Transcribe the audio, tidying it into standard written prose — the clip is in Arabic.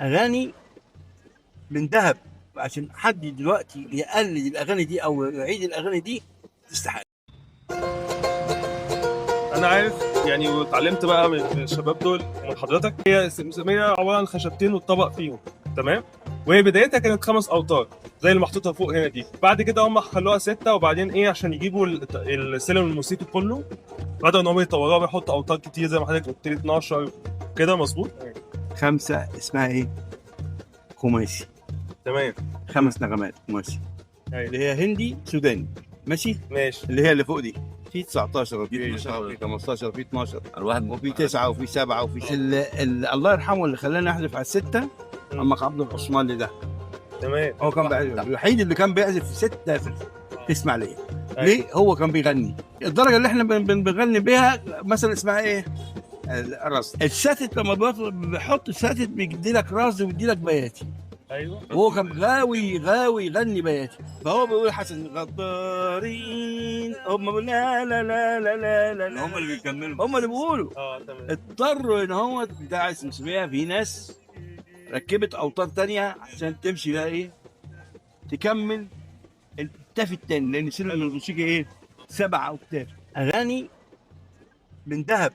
اغاني من ذهب. عشان حد دلوقتي يقلد الاغاني دي او يعيد الاغاني دي تستحق. انا عارف يعني، واتعلمت بقى من الشباب دول من حضرتك. هي سمسميه عباره عن خشبتين والطبق فيهم، تمام. وهي بدايتها كانت 5 اوتار زي اللي محطوطه فوق هنا دي. بعد كده هم خلوها 6، وبعدين ايه عشان يجيبوا السلم الموسيقي كله بدأوا ان هم يطوروها ويحطوا اوتار كتير زي ما حضرتك قلت لي 12 كده، مظبوط. خمسة اسمها ايه؟ خماسي. تمام. 5 نغمات خماسي. ايوه اللي هي هندي سوداني. ماشي. ماشي. اللي هي اللي فوق دي في 19 وفي 12 وفي 15 وفي 12 الواحد وفي 9 وفي 7 وفي الله يرحمه اللي خلاني احذف على الستة. عمك عبد العثماني ده تمام. هو كان بيعزف الوحيد اللي كان بيعزف في 6 في اسماعيليه. أيوة. ليه؟ هو كان بيغني الدرجه اللي احنا بنغني بيها مثلا اسمها ايه؟ الرصد. الساتت لما بيحط الساتت بيدي لك رصد ويدي لك بياتي. ايوه. وهو كان غاوي يغني بياتي. فهو بيقول حسن غدارين هم لا لا لا لا لا لا هم اللي بيكملوا، هم اللي بيقولوا. تمام. اضطروا ان هو بتاع السمسميه في ناس ركبت اوتار تانية عشان تمشي بقى ايه تكمل التاف التاني، لان سلم الموسيقى ايه 7 اوتاف. اغاني من ذهب.